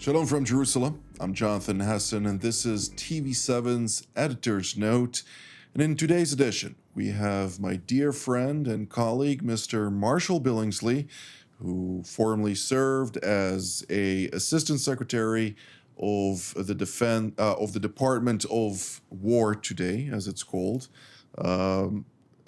Shalom from Jerusalem. I'm Jonathan Hessen, and this is TV7's Editor's Note. And in today's edition, we have my dear friend and colleague, Mr. Marshall Billingslea, who formerly served as a Assistant Secretary of the Department of War today, as it's called,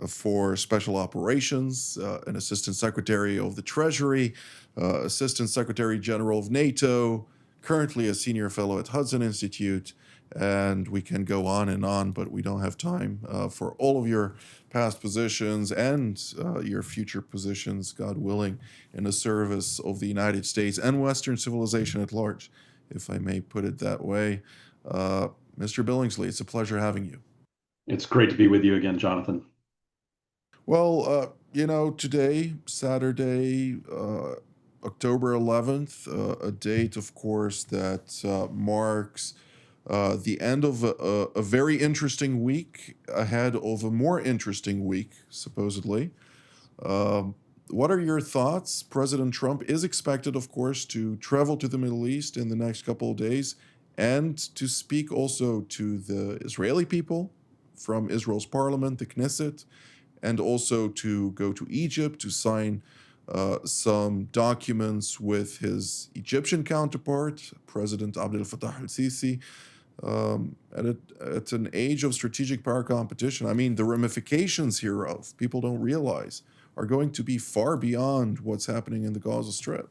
for Special Operations, an Assistant Secretary of the Treasury, Assistant Secretary General of NATO, currently a Senior Fellow at Hudson Institute, and we can go on, but we don't have time for all of your past positions and your future positions, God willing, in the service of the United States and Western civilization at large, if I may put it that way. Mr. Billingslea, it's a pleasure having you. It's great to be with you again, Jonathan. Well, today, Saturday, October 11th, a date, of course, that marks the end of a very interesting week ahead of a more interesting week, supposedly. What are your thoughts? President Trump is expected, of course, to travel to the Middle East in the next couple of days and to speak also to the Israeli people from Israel's parliament, the Knesset, and also to go to Egypt to sign some documents with his Egyptian counterpart, President Abdel Fattah al-Sisi, at an age of strategic power competition. I mean, the ramifications hereof, people don't realize, are going to be far beyond what's happening in the Gaza Strip.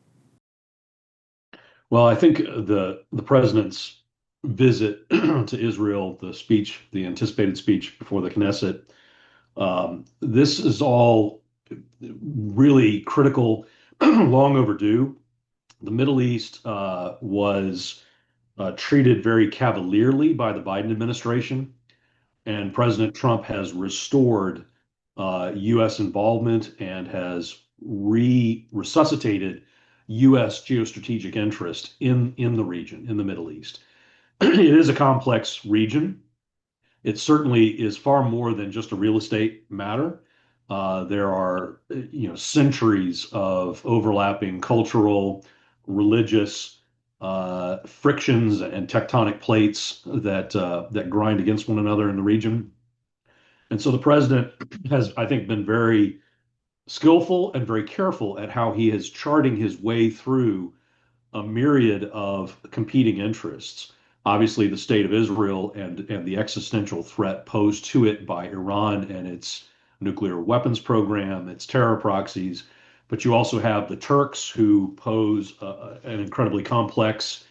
Well, I think the president's visit to Israel, the anticipated speech before the Knesset, this is all really critical, long overdue. The Middle East was treated very cavalierly by the Biden administration, and President Trump has restored U.S. involvement and has resuscitated U.S. geostrategic interest in the region, in the Middle East. It is a complex region. It certainly is far more than just a real estate matter. There are, centuries of overlapping cultural, religious frictions and tectonic plates that grind against one another in the region. And so the president has, I think, been very skillful and very careful at how he is charting his way through a myriad of competing interests. Obviously, the state of Israel and the existential threat posed to it by Iran and its nuclear weapons program, its terror proxies. But you also have the Turks, who pose an incredibly complex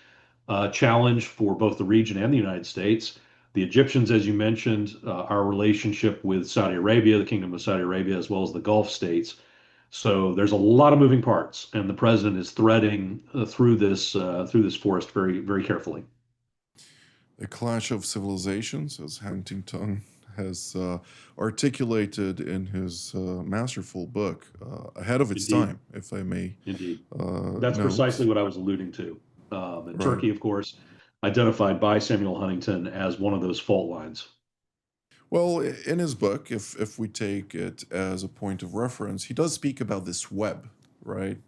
challenge for both the region and the United States. The Egyptians, as you mentioned, our relationship with Saudi Arabia, the Kingdom of Saudi Arabia, as well as the Gulf states. So there's a lot of moving parts, and the president is threading through this forest very, very carefully. A clash of civilizations, as Huntington has articulated in his masterful book, ahead of its Indeed. time, if I may. Indeed. That's note. Precisely what I was alluding to. And Right. Turkey, of course, identified by Samuel Huntington as one of those fault lines. Well, in his book, if we take it as a point of reference, he does speak about this web, right?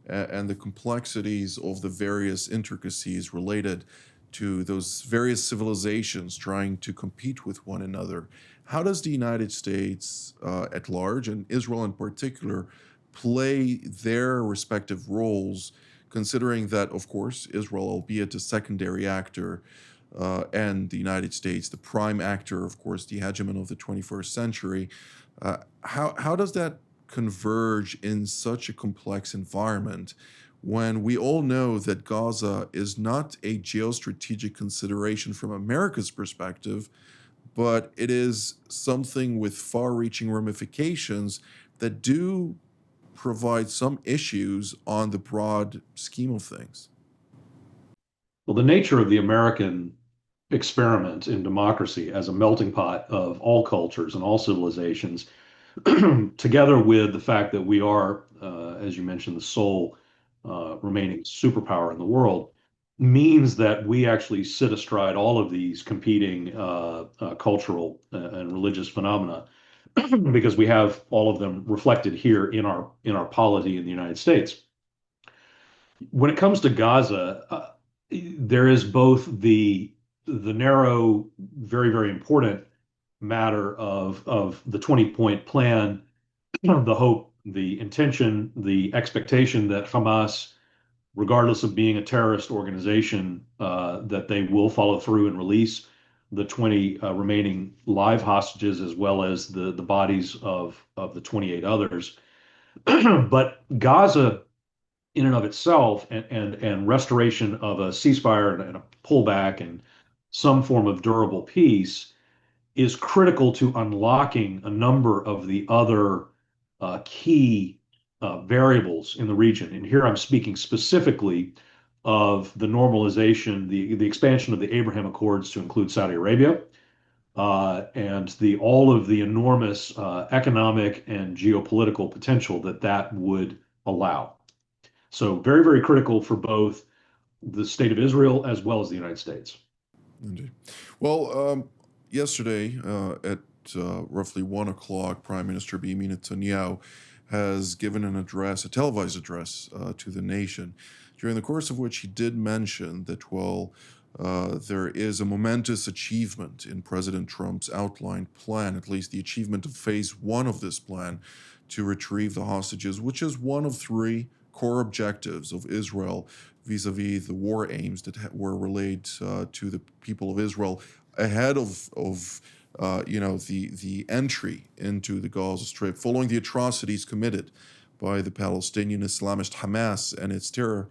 And the complexities of the various intricacies related to those various civilizations trying to compete with one another. How does the United States at large, and Israel in particular, play their respective roles, considering that, of course, Israel, albeit a secondary actor, and the United States, the prime actor, of course, the hegemon of the 21st century, how does that converge in such a complex environment when we all know that Gaza is not a geostrategic consideration from America's perspective, but it is something with far-reaching ramifications that do provide some issues on the broad scheme of things? Well, the nature of the American experiment in democracy as a melting pot of all cultures and all civilizations, together with the fact that we are, as you mentioned, the sole remaining superpower in the world, means that we actually sit astride all of these competing cultural and religious phenomena because we have all of them reflected here in our polity in the United States. When it comes to Gaza, there is both the narrow, very, very important matter of the 20-point plan, the hope, the intention, the expectation that Hamas, regardless of being a terrorist organization, that they will follow through and release the 20 remaining live hostages as well as the bodies of the 28 others. But Gaza, in and of itself, and restoration of a ceasefire and a pullback and some form of durable peace is critical to unlocking a number of the other key variables in the region. And here I'm speaking specifically of the normalization, the expansion of the Abraham Accords to include Saudi Arabia, and all of the enormous economic and geopolitical potential that that would allow. So very, very critical for both the state of Israel as well as the United States. Indeed. Well, yesterday at roughly 1 o'clock, Prime Minister Benjamin Netanyahu has given an address, a televised address to the nation, during the course of which he did mention that, well, there is a momentous achievement in President Trump's outlined plan, at least the achievement of phase one of this plan to retrieve the hostages, which is one of three core objectives of Israel vis-a-vis the war aims that were relayed to the people of Israel ahead of the entry into the Gaza Strip, following the atrocities committed by the Palestinian Islamist Hamas and its terror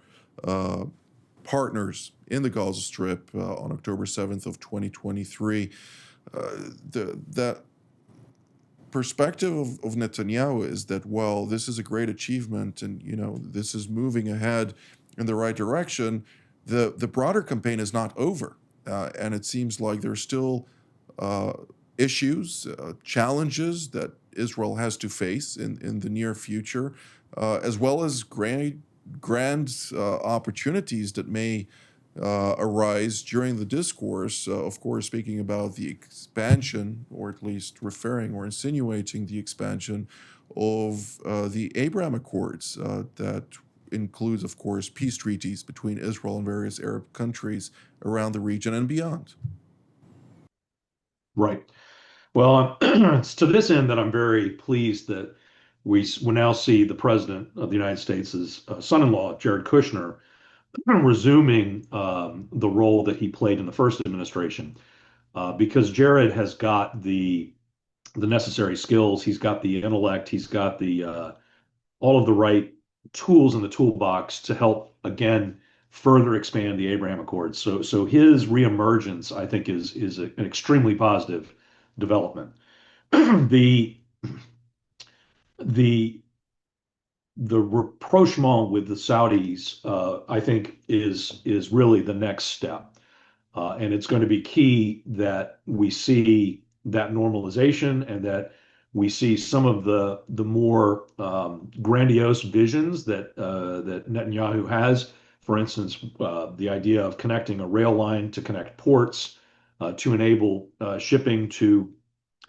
partners in the Gaza Strip on October 7th of 2023. That perspective of Netanyahu is that, well, this is a great achievement and, this is moving ahead in the right direction. The broader campaign is not over. And it seems like there's still issues, challenges that Israel has to face in the near future, as well as grand opportunities that may arise during the discourse. Of course, speaking about the expansion, or at least referring or insinuating the expansion of the Abraham Accords that includes, of course, peace treaties between Israel and various Arab countries around the region and beyond. Right. Well, it's to this end that I'm very pleased that we now see the President of the United States' son-in-law, Jared Kushner, resuming the role that he played in the first administration, because Jared has got the necessary skills, he's got the intellect, he's got the all of the right tools in the toolbox to help again further expand the Abraham Accords. So his reemergence, I think, is an extremely positive development. the the the rapprochement with the Saudis, I think, is really the next step, and it's going to be key that we see that normalization and that we see some of the more grandiose visions that Netanyahu has. For instance, the idea of connecting a rail line to connect ports to enable shipping to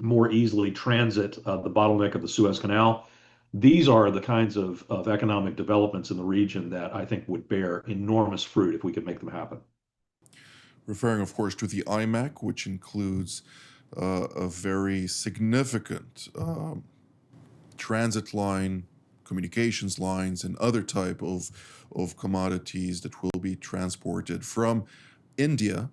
more easily transit the bottleneck of the Suez Canal. These are the kinds of economic developments in the region that I think would bear enormous fruit if we could make them happen. Referring, of course, to the IMEC, which includes a very significant transit line, communications lines, and other type of commodities that will be transported from India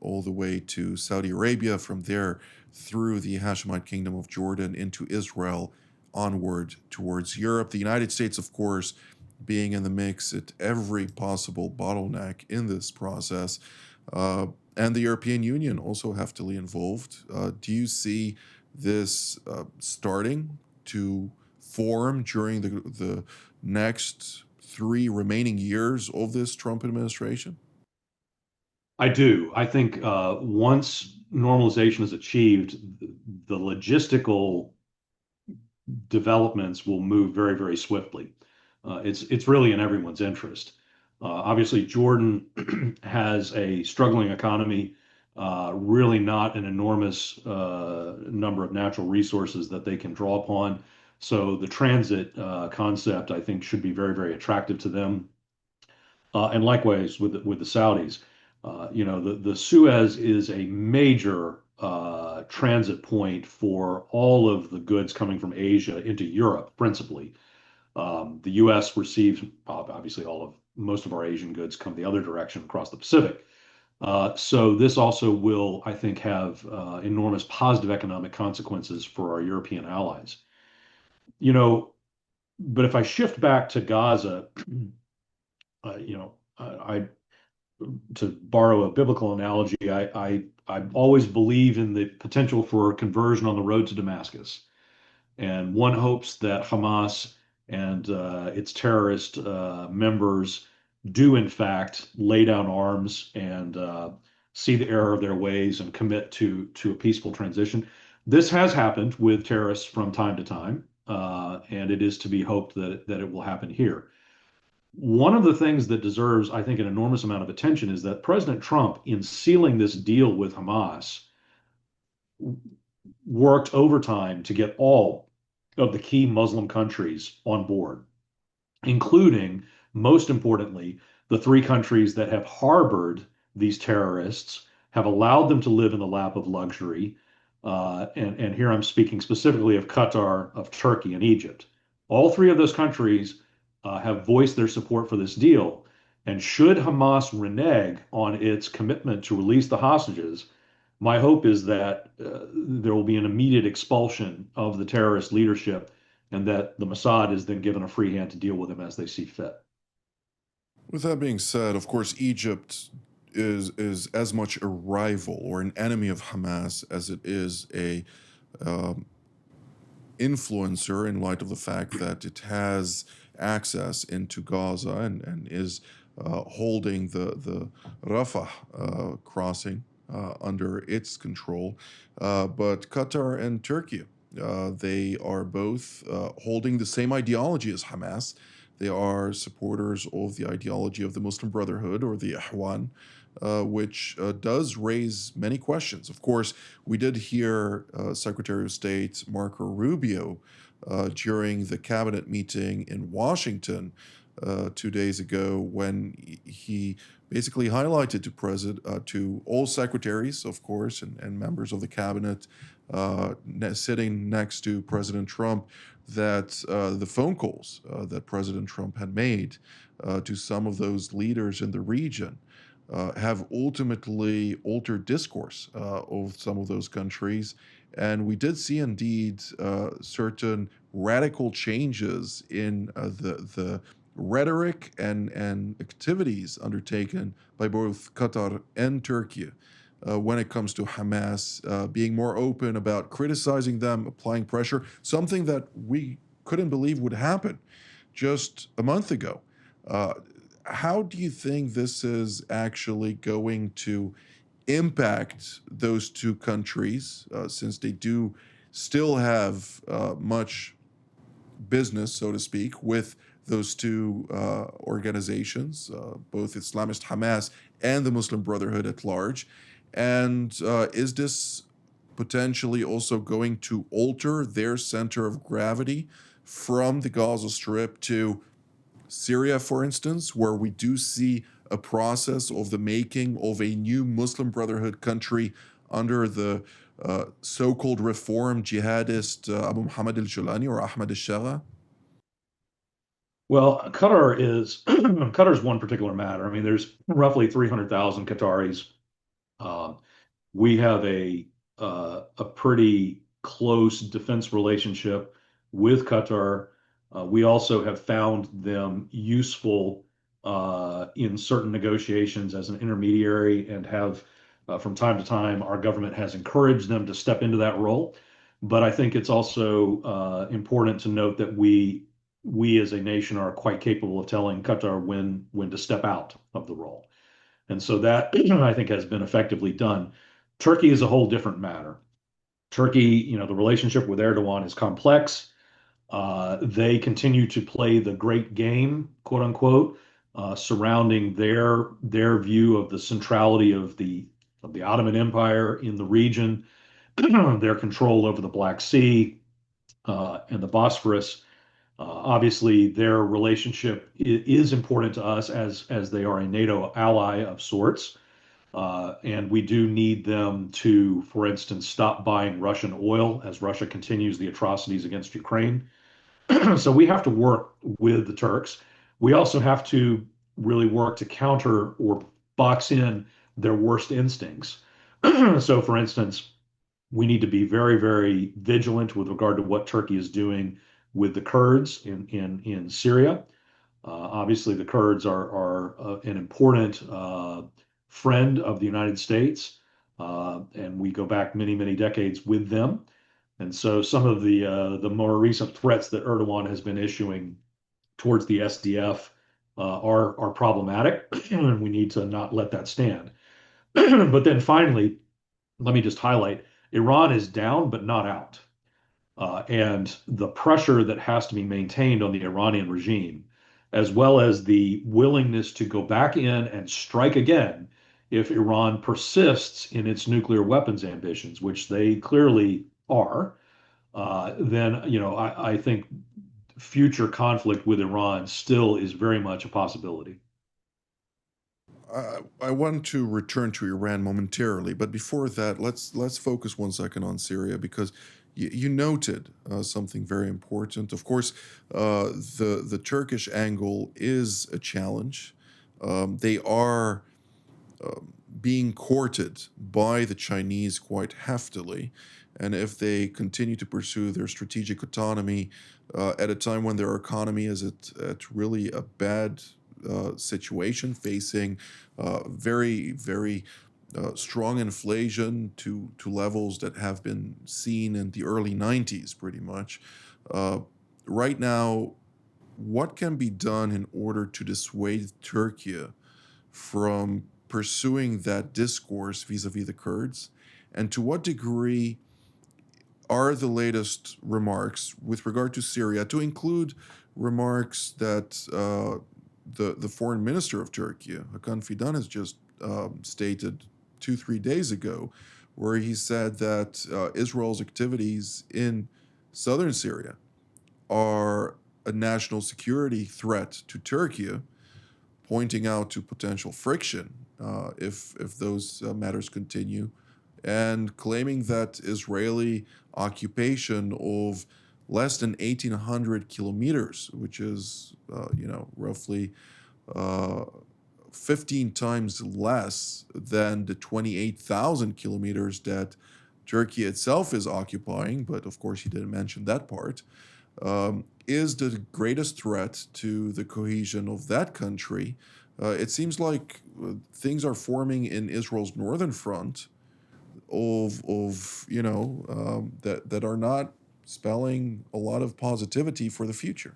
all the way to Saudi Arabia, from there through the Hashemite Kingdom of Jordan into Israel, onward towards Europe. The United States, of course, being in the mix at every possible bottleneck in this process, and the European Union also heftily involved. Do you see this starting to form during the next 3 remaining years of this Trump administration? I do. I think once normalization is achieved, the logistical developments will move very, very swiftly. It's really in everyone's interest. Obviously, Jordan has a struggling economy, really not an enormous number of natural resources that they can draw upon. So the transit concept, I think, should be very, very attractive to them. and likewise with the Saudis. The Suez is a major transit point for all of the goods coming from Asia into Europe, principally. The U.S. receives obviously all of most of our Asian goods come the other direction across the Pacific. So this also will, I think, have enormous positive economic consequences for our European allies. You know, but if I shift back to Gaza, I to borrow a biblical analogy, I always believe in the potential for conversion on the road to Damascus. And one hopes that Hamas and its terrorist members do, in fact, lay down arms and see the error of their ways and commit to a peaceful transition. This has happened with terrorists from time to time, and it is to be hoped that it will happen here. One of the things that deserves, I think, an enormous amount of attention is that President Trump, in sealing this deal with Hamas, worked overtime to get all of the key Muslim countries on board, including, most importantly, the three countries that have harbored these terrorists, have allowed them to live in the lap of luxury. And here I'm speaking specifically of Qatar, of Turkey, and Egypt. All three of those countries have voiced their support for this deal. And should Hamas renege on its commitment to release the hostages, my hope is that there will be an immediate expulsion of the terrorist leadership and that the Mossad is then given a free hand to deal with them as they see fit. With that being said, of course, Egypt is as much a rival or an enemy of Hamas as it is a um, influencer in light of the fact that it has access into Gaza and is holding the Rafah crossing under its control. But Qatar and Turkey, they are both holding the same ideology as Hamas. They are supporters of the ideology of the Muslim Brotherhood or the Ahwan, which does raise many questions. Of course, we did hear Secretary of State Marco Rubio during the cabinet meeting in Washington 2 days ago when he basically highlighted to to all secretaries, of course, and members of the cabinet sitting next to President Trump that the phone calls that President Trump had made to some of those leaders in the region have ultimately altered discourse of some of those countries. And we did see indeed certain radical changes in the rhetoric and activities undertaken by both Qatar and Turkey when it comes to Hamas, being more open about criticizing them, applying pressure, something that we couldn't believe would happen just a month ago. Uh, how do you think this is actually going to impact those two countries, since they do still have much business, so to speak, with those two organizations, both Islamist Hamas and the Muslim Brotherhood at large? And is this potentially also going to alter their center of gravity from the Gaza Strip to Syria, for instance, where we do see a process of the making of a new Muslim Brotherhood country under the so-called reform jihadist Abu Muhammad al-Julani or Ahmad al-Shara? Well, Qatar is Qatar is one particular matter. I mean, there's roughly 300,000 Qataris. Um, we have a pretty close defense relationship with Qatar. We also have found them useful in certain negotiations as an intermediary and have, from time to time, our government has encouraged them to step into that role. But I think it's also important to note that we as a nation are quite capable of telling Qatar when to step out of the role. And so that I think has been effectively done. Turkey is a whole different matter. Turkey, the relationship with Erdogan is complex. They continue to play the great game, quote unquote, surrounding their view of the centrality of the Ottoman Empire in the region, their control over the Black Sea and the Bosphorus. Obviously, their relationship is important to us as they are a NATO ally of sorts. And we do need them to, for instance, stop buying Russian oil as Russia continues the atrocities against Ukraine. So we have to work with the Turks. We also have to really work to counter or box in their worst instincts. So, for instance, we need to be very, very vigilant with regard to what Turkey is doing with the Kurds in Syria. Obviously, the Kurds are an important friend of the United States, and we go back many, many decades with them. And so, some of the more recent threats that Erdogan has been issuing towards the SDF are problematic, and we need to not let that stand. But then finally, let me just highlight Iran is down, but not out. And the pressure that has to be maintained on the Iranian regime, as well as the willingness to go back in and strike again if Iran persists in its nuclear weapons ambitions, which they clearly are, then I think future conflict with Iran still is very much a possibility. I want to return to Iran momentarily, but before that, let's focus 1 second on Syria because you noted something very important. Of course, the Turkish angle is a challenge. They are being courted by the Chinese quite heftily, and if they continue to pursue their strategic autonomy at a time when their economy is at really a bad situation, facing very, very strong inflation to levels that have been seen in the early 90s, pretty much. Uh, right now, what can be done in order to dissuade Turkey from pursuing that discourse vis-a-vis the Kurds? And to what degree are the latest remarks with regard to Syria, to include remarks that the foreign minister of Turkey, Hakan Fidan, has just stated 2 3 days ago, where he said that Israel's activities in southern Syria are a national security threat to Turkey, pointing out to potential friction if those matters continue, and claiming that Israeli occupation of less than 1,800 kilometers, which is roughly uh, 15 times less than the 28,000 kilometers that Turkey itself is occupying, but of course he didn't mention that part, is the greatest threat to the cohesion of that country. It seems like things are forming in Israel's northern front of that are not spelling a lot of positivity for the future.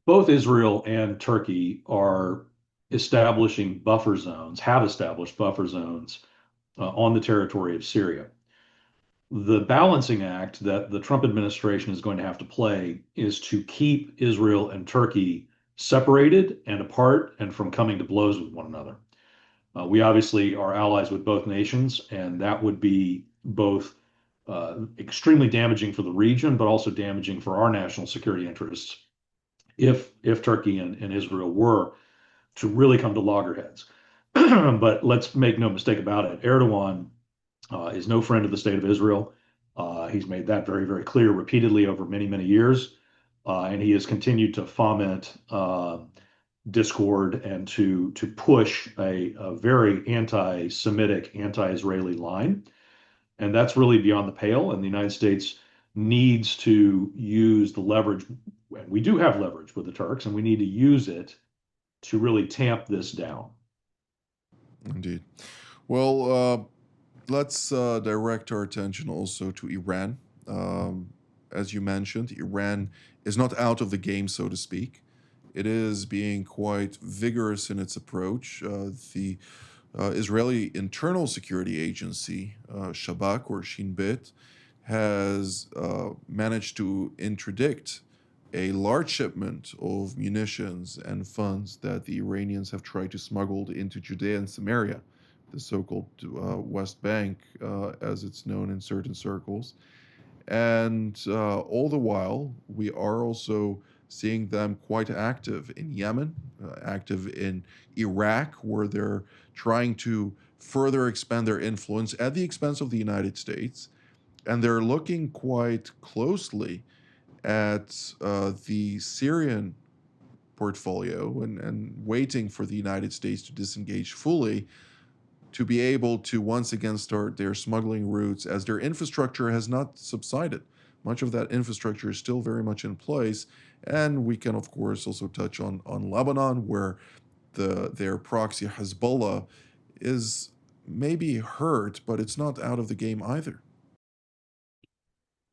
Both Israel and Turkey are establishing buffer zones, have established buffer zones on the territory of Syria. The balancing act that the Trump administration is going to have to play is to keep Israel and Turkey separated and apart and from coming to blows with one another. We obviously are allies with both nations, and that would be both extremely damaging for the region, but also damaging for our national security interests if Turkey and Israel were to really come to loggerheads. But let's make no mistake about it. Erdogan is no friend of the state of Israel. He's made that very, very clear repeatedly over many, many years. And he has continued to foment discord and to push a very anti-Semitic, anti-Israeli line. And that's really beyond the pale. And the United States needs to use the leverage. And we do have leverage with the Turks, and we need to use it to really tamp this down. Indeed. Well, let's direct our attention also to Iran. As you mentioned, Iran is not out of the game, so to speak. It is being quite vigorous in its approach. The Israeli Internal Security Agency, Shabak or Shin Bet, has managed to interdict a large shipment of munitions and funds that the Iranians have tried to smuggle into Judea and Samaria, the so called West Bank, as it's known in certain circles. And all the while, we are also seeing them quite active in Yemen, active in Iraq, where they're trying to further expand their influence at the expense of the United States. And they're looking quite closely at the Syrian portfolio and waiting for the United States to disengage fully to be able to once again start their smuggling routes as their infrastructure has not subsided. Much of that infrastructure is still very much in place. And we can, of course, also touch on Lebanon, where their proxy Hezbollah is maybe hurt, but it's not out of the game either.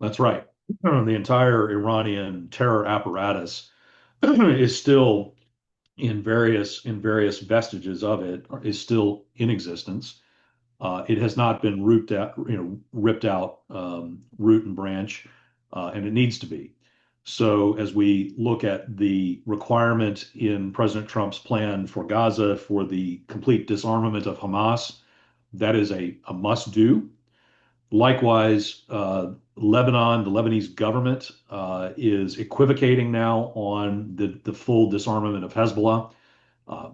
That's right. The entire Iranian terror apparatus is still in various vestiges of it is still in existence. It has not been ripped out root and branch, and it needs to be. So as we look at the requirement in President Trump's plan for Gaza for the complete disarmament of Hamas, that is a must do. Likewise, Lebanon, the Lebanese government is equivocating now on the full disarmament of Hezbollah,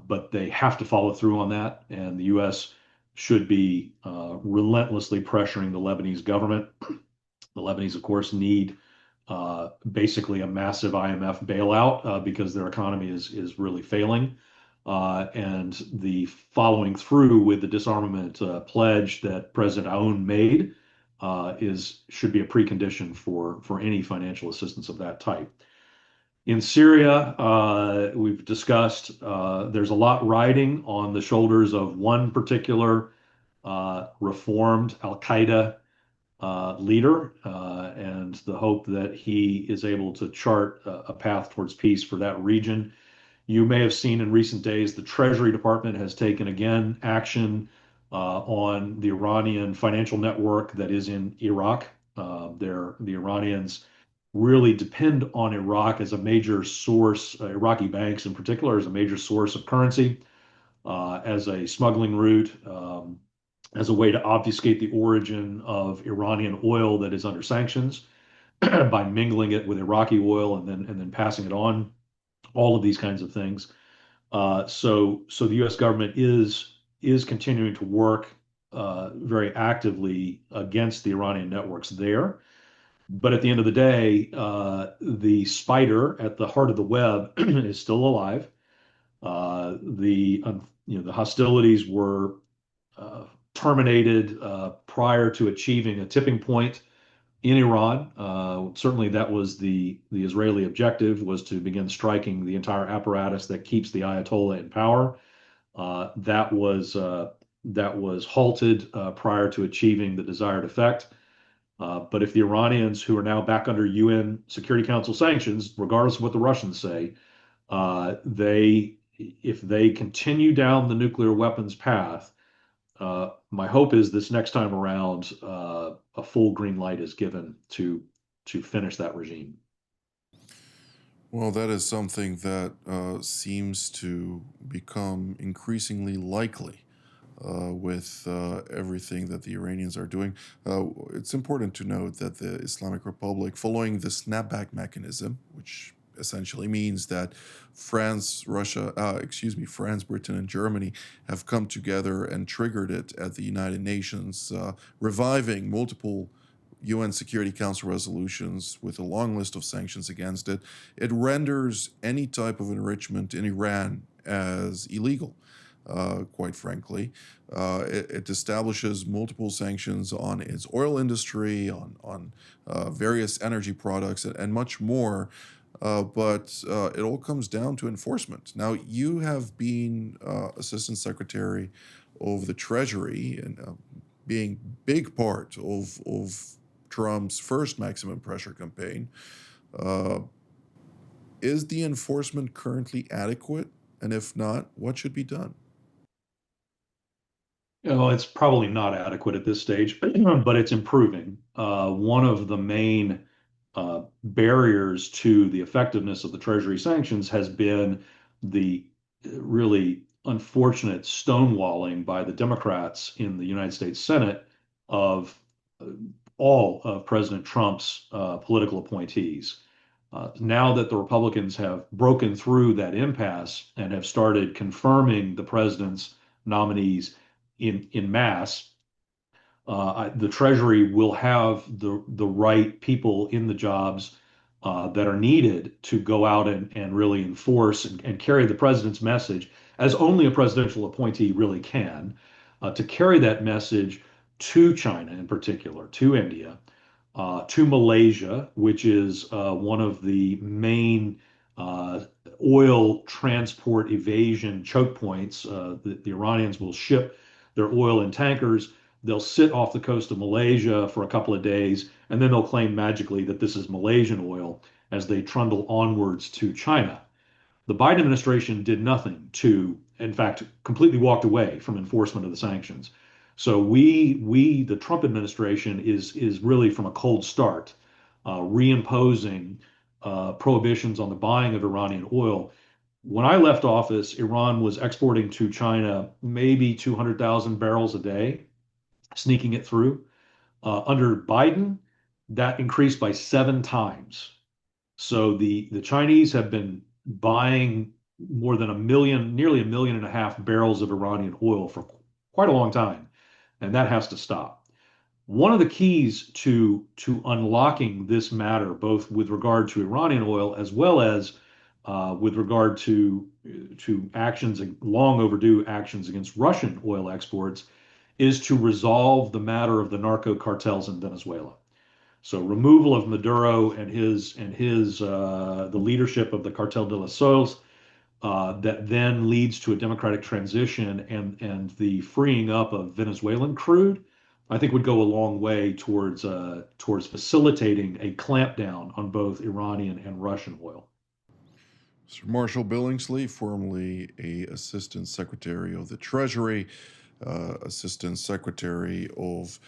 but they have to follow through on that, and the U.S. should be relentlessly pressuring the Lebanese government. The Lebanese, of course, need basically a massive IMF bailout because their economy is really failing. And the following through with the disarmament pledge that President Aoun made should be a precondition for any financial assistance of that type. In Syria, we've discussed there's a lot riding on the shoulders of one particular reformed Al Qaeda leader, and the hope that he is able to chart a path towards peace for that region. You may have seen in recent days the Treasury Department has taken again action on the Iranian financial network that is in Iraq. The Iranians really depend on Iraq as a major source, Iraqi banks in particular, as a major source of currency, as a smuggling route, as a way to obfuscate the origin of Iranian oil that is under sanctions by mingling it with Iraqi oil and then passing it on. All of these kinds of things. So the U.S. government is continuing to work very actively against the Iranian networks there. But at the end of the day, the spider at the heart of the web is still alive. The hostilities were terminated prior to achieving a tipping point in Iran. Certainly, that was the Israeli objective, was to begin striking the entire apparatus that keeps the Ayatollah in power. That was halted prior to achieving the desired effect. But if the Iranians, who are now back under UN Security Council sanctions, regardless of what the Russians say, if they continue down the nuclear weapons path, my hope is this next time around, a full green light is given to finish that regime. Well, that is something that seems to become increasingly likely with everything that the Iranians are doing. It's important to note that the Islamic Republic, following the snapback mechanism, which essentially means that France, Britain, and Germany have come together and triggered it at the United Nations, reviving multiple UN Security Council resolutions with a long list of sanctions against it. It renders any type of enrichment in Iran as illegal, quite frankly. It establishes multiple sanctions on its oil industry, on various energy products, and much more. But it all comes down to enforcement. Now, you have been Assistant Secretary of the Treasury and being big part of Trump's first maximum pressure campaign. Uh, is the enforcement currently adequate? And if not, what should be done? It's probably not adequate at this stage, but it's improving. One of the main barriers to the effectiveness of the Treasury sanctions has been the really unfortunate stonewalling by the Democrats in the United States Senate of all of President Trump's political appointees. Now that the Republicans have broken through that impasse and have started confirming the president's nominees in mass, the Treasury will have the right people in the jobs that are needed to go out and really enforce and carry the president's message, as only a presidential appointee really can, to carry that message to China in particular, to India, to Malaysia, which is one of the main uh, oil transport evasion choke points. The Iranians will ship their oil in tankers. They'll sit off the coast of Malaysia for a couple of days, and then they'll claim magically that this is Malaysian oil as they trundle onwards to China. The Biden administration did nothing to, in fact, completely walked away from enforcement of the sanctions. So the Trump administration is really from a cold start, reimposing prohibitions on the buying of Iranian oil. When I left office, Iran was exporting to China maybe 200,000 barrels a day, sneaking it through. Under Biden, that increased by 7 times. So the Chinese have been buying more than a million, nearly 1.5 million barrels of Iranian oil for quite a long time, and that has to stop. One of the keys to unlocking this matter, both with regard to Iranian oil as well as with regard to actions, long overdue actions against Russian oil exports, is to resolve the matter of the narco cartels in Venezuela. So removal of Maduro and the leadership of the Cartel de los Soles, that then leads to a democratic transition and the freeing up of Venezuelan crude, I think would go a long way towards facilitating a clampdown on both Iranian and Russian oil. Sir Marshall Billingslea, formerly a Assistant Secretary of the Treasury, Assistant Secretary of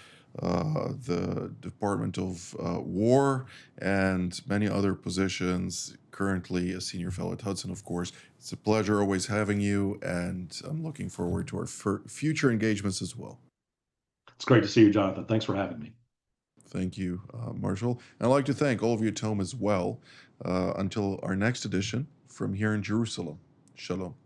the Department of War, and many other positions. Currently, a senior fellow at Hudson, of course. It's a pleasure always having you, and I'm looking forward to our future engagements as well. It's great to see you, Jonathan. Thanks for having me. Thank you, Marshall. And I'd like to thank all of you at home as well. Until our next edition from here in Jerusalem. Shalom.